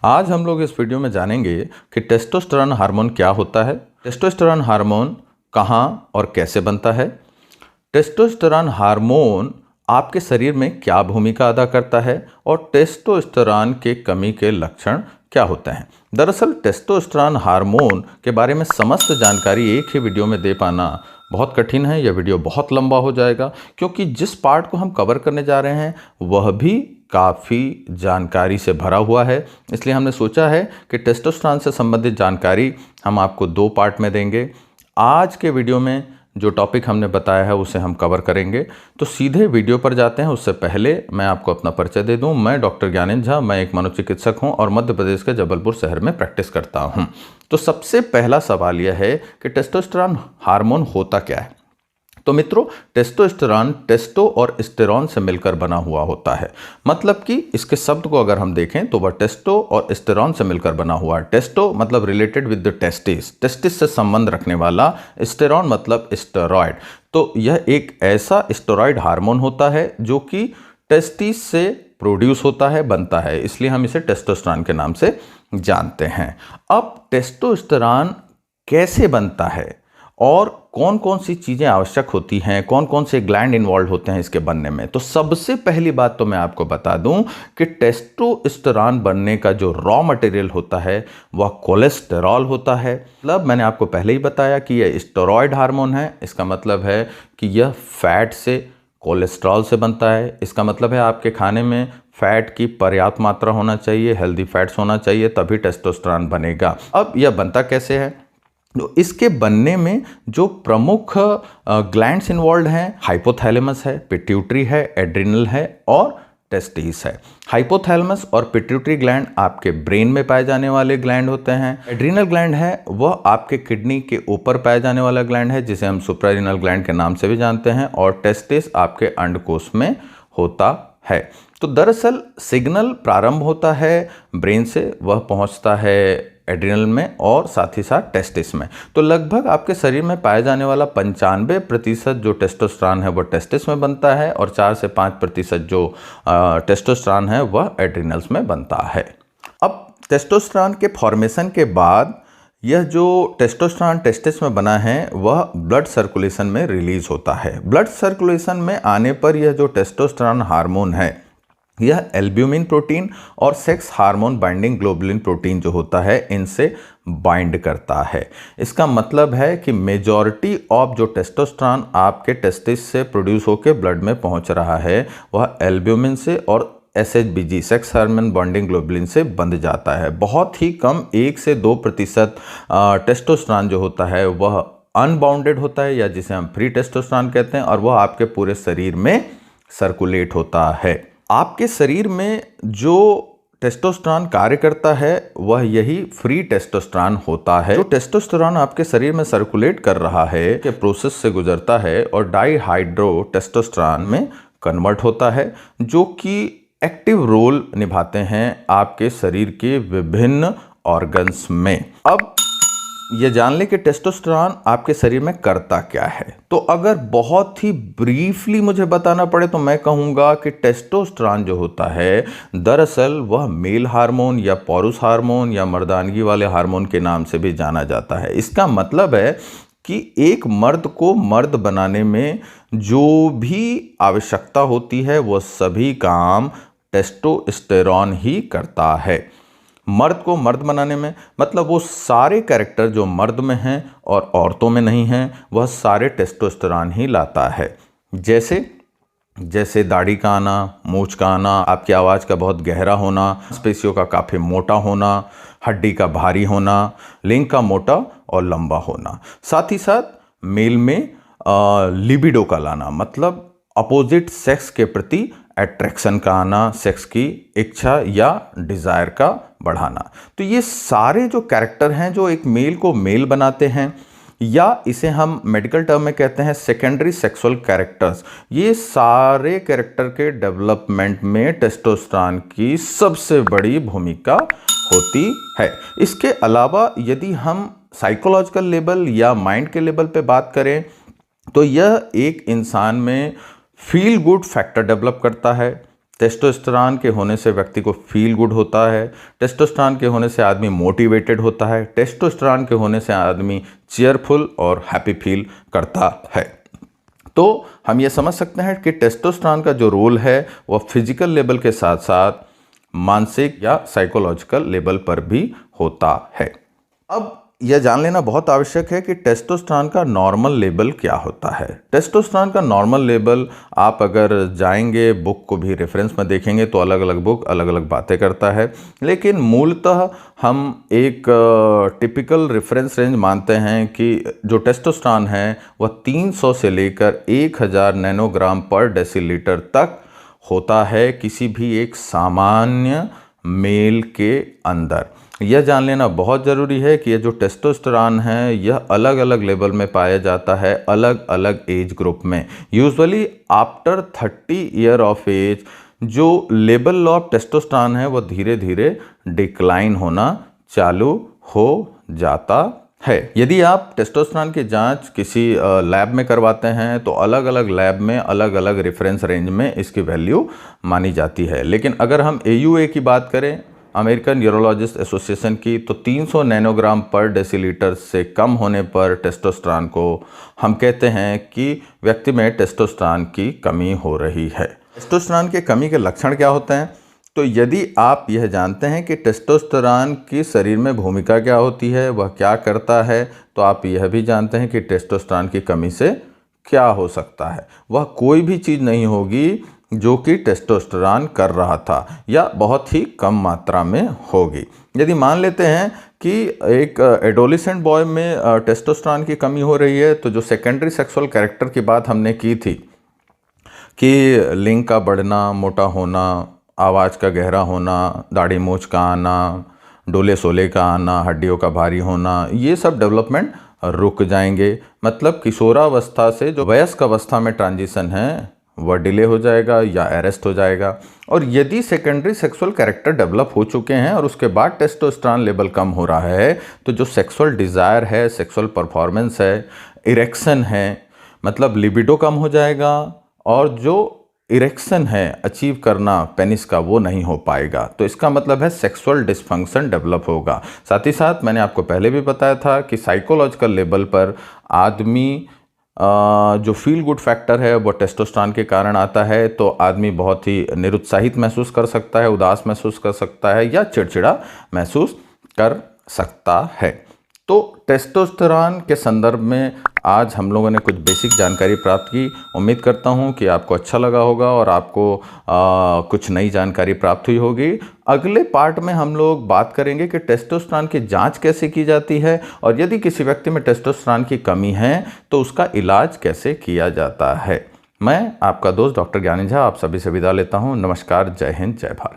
आज हम लोग इस वीडियो में जानेंगे कि टेस्टोस्टेरोन हार्मोन क्या होता है, टेस्टोस्टेरोन हार्मोन कहाँ और कैसे बनता है, टेस्टोस्टेरोन हार्मोन आपके शरीर में क्या भूमिका अदा करता है और टेस्टोस्टेरोन के कमी के लक्षण क्या होते हैं। दरअसल टेस्टोस्टेरोन हार्मोन के बारे में समस्त जानकारी एक ही वीडियो में दे पाना बहुत कठिन है। यह वीडियो बहुत लंबा हो जाएगा क्योंकि जिस पार्ट को हम कवर करने जा रहे हैं वह भी काफ़ी जानकारी से भरा हुआ है। इसलिए हमने सोचा है कि टेस्टोस्टेरोन से संबंधित जानकारी हम आपको 2 पार्ट में देंगे। आज के वीडियो में जो टॉपिक हमने बताया है उसे हम कवर करेंगे। तो सीधे वीडियो पर जाते हैं। उससे पहले मैं आपको अपना परिचय दे दूं। मैं डॉक्टर ज्ञानेंद्र झा, मैं एक मनोचिकित्सक हूं और मध्य प्रदेश के जबलपुर शहर में प्रैक्टिस करता हूं। तो सबसे पहला सवाल यह है कि टेस्टोस्टेरोन हार्मोन होता क्या है। तो मित्रों, टेस्टोस्टेरोन टेस्टो और स्टेरॉन से मिलकर बना हुआ होता है। मतलब कि इसके शब्द को अगर हम देखें तो वह टेस्टो और स्टेरॉन से मिलकर बना हुआ है। टेस्टो मतलब related with the testis, testis से संबंध रखने वाला। स्टेरॉन मतलब स्टेरॉयड। तो यह एक ऐसा स्टेरॉयड हार्मोन होता है जो कि टेस्टिस से प्रोड्यूस होता है, बनता है, इसलिए हम इसे टेस्टोस्टेरोन के नाम से जानते हैं। अब टेस्टोस्टेरोन कैसे बनता है और कौन कौन सी चीज़ें आवश्यक होती हैं, कौन कौन से ग्लैंड इन्वॉल्व होते हैं इसके बनने में। तो सबसे पहली बात तो मैं आपको बता दूं कि टेस्टोस्टेरोन बनने का जो रॉ मटेरियल होता है वह कोलेस्टेरॉल होता है। मतलब मैंने आपको पहले ही बताया कि यह स्टेरॉयड हार्मोन है। इसका मतलब है कि यह फैट से, कोलेस्ट्रॉल से बनता है। इसका मतलब है आपके खाने में फैट की पर्याप्त मात्रा होना चाहिए, हेल्दी फैट्स होना चाहिए, तभी टेस्टोस्टेरोन बनेगा। अब यह बनता कैसे है? तो इसके बनने में जो प्रमुख ग्लैंड्स इन्वॉल्व हैं, हाइपोथैलेमस है, पिट्यूटरी है, एड्रिनल है और टेस्टिस है। हाइपोथैलेमस और पिट्यूटरी ग्लैंड आपके ब्रेन में पाए जाने वाले ग्लैंड होते हैं। एड्रिनल ग्लैंड है वह आपके किडनी के ऊपर पाए जाने वाला ग्लैंड है जिसे हम सुप्रारीनल ग्लैंड के नाम से भी जानते हैं। और टेस्टिस आपके अंडकोश में होता है। तो दरअसल सिग्नल प्रारंभ होता है ब्रेन से, वह पहुंचता है एड्रिनल में और साथ ही साथ टेस्टिस में। तो लगभग आपके शरीर में पाए जाने वाला 95% जो टेस्टोस्टेरोन है वह टेस्टिस में बनता है और 4 से 5% जो टेस्टोस्टेरोन है वह एड्रिनल्स में बनता है। अब टेस्टोस्टेरोन के फॉर्मेशन के बाद यह जो टेस्टोस्टेरोन टेस्टिस में बना है वह ब्लड सर्कुलेशन में रिलीज होता है। ब्लड सर्कुलेशन में आने पर यह जो टेस्टोस्टेरोन हार्मोन है यह एल्ब्यूमिन प्रोटीन और sex hormone binding globulin protein जो होता है इनसे बाइंड करता है। इसका मतलब है कि मेजॉरिटी ऑफ जो टेस्टोस्टेरोन आपके टेस्टिस से प्रोड्यूस होकर ब्लड में पहुंच रहा है वह एल्ब्यूमिन से और SHBG sex hormone binding globulin से बंध जाता है। बहुत ही कम 1 से 2% टेस्टोस्टेरोन जो होता है वह अनबाउंडेड होता है या जिसे हम फ्री टेस्टोस्टेरोन कहते हैं और वह आपके पूरे शरीर में सर्कुलेट होता है। आपके शरीर में जो टेस्टोस्टेरोन कार्य करता है वह यही फ्री टेस्टोस्टेरोन होता है। जो टेस्टोस्टेरोन आपके शरीर में सर्कुलेट कर रहा है के प्रोसेस से गुजरता है और डाईहाइड्रो टेस्टोस्टेरोन में कन्वर्ट होता है जो कि एक्टिव रोल निभाते हैं आपके शरीर के विभिन्न ऑर्गन्स में। अब ये जान लें कि टेस्टोस्टेरोन आपके शरीर में करता क्या है। तो अगर बहुत ही ब्रीफली मुझे बताना पड़े तो मैं कहूँगा कि टेस्टोस्टेरोन जो होता है दरअसल वह मेल हार्मोन या पौरुष हार्मोन या मर्दानगी वाले हार्मोन के नाम से भी जाना जाता है। इसका मतलब है कि एक मर्द को मर्द बनाने में जो भी आवश्यकता होती है वह सभी काम टेस्टोस्टेरोन ही करता है। मर्द को मर्द बनाने में मतलब वो सारे कैरेक्टर जो मर्द में हैं और औरतों में नहीं हैं वह सारे टेस्टोस्टेरोन ही लाता है। जैसे दाढ़ी का आना, मूंछ का आना, आपकी आवाज़ का बहुत गहरा होना, मांसपेशियों का काफ़ी मोटा होना, हड्डी का भारी होना, लिंग का मोटा और लंबा होना, साथ ही साथ मेल में लिबिडो का लाना मतलब अपोजिट सेक्स के प्रति अट्रैक्शन का आना, सेक्स की इच्छा या डिज़ायर का बढ़ाना। तो ये सारे जो कैरेक्टर हैं जो एक मेल को मेल बनाते हैं या इसे हम मेडिकल टर्म में कहते हैं सेकेंडरी सेक्सुअल कैरेक्टर्स, ये सारे कैरेक्टर के डेवलपमेंट में टेस्टोस्टेरोन की सबसे बड़ी भूमिका होती है। इसके अलावा यदि हम साइकोलॉजिकल लेवल या माइंड के लेवल पे बात करें तो यह एक इंसान में फील गुड फैक्टर डेवलप करता है। टेस्टोस्टेरोन के होने से व्यक्ति को फील गुड होता है। टेस्टोस्टेरोन के होने से आदमी मोटिवेटेड होता है। टेस्टोस्टेरोन के होने से आदमी चीयरफुल और हैप्पी फील करता है। तो हम ये समझ सकते हैं कि टेस्टोस्टेरोन का जो रोल है वह फिजिकल लेवल के साथ साथ मानसिक या साइकोलॉजिकल लेवल पर भी होता है। अब यह जान लेना बहुत आवश्यक है कि टेस्टोस्टेरोन का नॉर्मल लेवल क्या होता है। टेस्टोस्टेरोन का नॉर्मल लेवल आप अगर जाएंगे, बुक को भी रेफरेंस में देखेंगे तो अलग अलग बुक अलग अलग बातें करता है, लेकिन मूलतः हम एक टिपिकल रेफरेंस रेंज मानते हैं कि जो टेस्टोस्टेरोन है वह 300 से लेकर 1000 नैनोग्राम पर डेसीलीटर तक होता है किसी भी एक सामान्य मेल के अंदर। यह जान लेना बहुत ज़रूरी है कि यह जो टेस्टोस्टेरोन है यह अलग अलग लेवल में पाया जाता है अलग अलग एज ग्रुप में। Usually after 30 year of age जो लेवल ऑफ टेस्टोस्टेरोन है वह धीरे धीरे डिक्लाइन होना चालू हो जाता है। यदि आप टेस्टोस्टेरोन की जांच किसी लैब में करवाते हैं तो अलग अलग लैब में अलग अलग रेफरेंस रेंज में इसकी वैल्यू मानी जाती है, लेकिन अगर हम AUA की बात करें, अमेरिकन यूरोलॉजिस्ट एसोसिएशन की, तो 300 नैनोग्राम पर डेसीलीटर से कम होने पर टेस्टोस्टेरोन को हम कहते हैं कि व्यक्ति में टेस्टोस्टेरोन की कमी हो रही है। टेस्टोस्टेरोन की कमी के लक्षण क्या होते हैं? तो यदि आप यह जानते हैं कि टेस्टोस्टेरोन की शरीर में भूमिका क्या होती है, वह क्या करता है, तो आप यह भी जानते हैं कि टेस्टोस्टेरोन की कमी से क्या हो सकता है। वह कोई भी चीज़ नहीं होगी जो कि टेस्टोस्टेरोन कर रहा था या बहुत ही कम मात्रा में होगी। यदि मान लेते हैं कि एक एडोलेसेंट बॉय में टेस्टोस्टेरोन की कमी हो रही है, तो जो सेकेंडरी सेक्सुअल कैरेक्टर की बात हमने की थी कि लिंग का बढ़ना, मोटा होना, आवाज़ का गहरा होना, दाढ़ी मूंछ का आना, डोले सोले का आना, हड्डियों का भारी होना, ये सब डेवलपमेंट रुक जाएंगे। मतलब किशोरावस्था से जो वयस्क अवस्था में ट्रांजिशन है वह डिले हो जाएगा या अरेस्ट हो जाएगा। और यदि सेकेंडरी सेक्सुअल कैरेक्टर डेवलप हो चुके हैं और उसके बाद टेस्टोस्टेरोन लेवल कम हो रहा है, तो जो सेक्सुअल डिज़ायर है, सेक्सुअल परफॉर्मेंस है, इरेक्शन है, मतलब लिबिडो कम हो जाएगा, और जो इरेक्शन है अचीव करना पेनिस का, वो नहीं हो पाएगा। तो इसका मतलब है सेक्सुअल डिस्फंक्शन डेवलप होगा। साथ ही साथ मैंने आपको पहले भी बताया था कि साइकोलॉजिकल लेवल पर आदमी जो फील गुड फैक्टर है वो टेस्टोस्टेरोन के कारण आता है, तो आदमी बहुत ही निरुत्साहित महसूस कर सकता है, उदास महसूस कर सकता है या चिड़चिड़ा महसूस कर सकता है। तो टेस्टोस्टेरोन के संदर्भ में आज हम लोगों ने कुछ बेसिक जानकारी प्राप्त की। उम्मीद करता हूं कि आपको अच्छा लगा होगा और आपको कुछ नई जानकारी प्राप्त हुई होगी। अगले पार्ट में हम लोग बात करेंगे कि टेस्टोस्टेरोन की जांच कैसे की जाती है और यदि किसी व्यक्ति में टेस्टोस्टेरोन की कमी है तो उसका इलाज कैसे किया जाता है। मैं आपका दोस्त डॉक्टर ज्ञानी झा आप सभी से विदा लेता हूँ। नमस्कार, जय हिंद, जय भारत।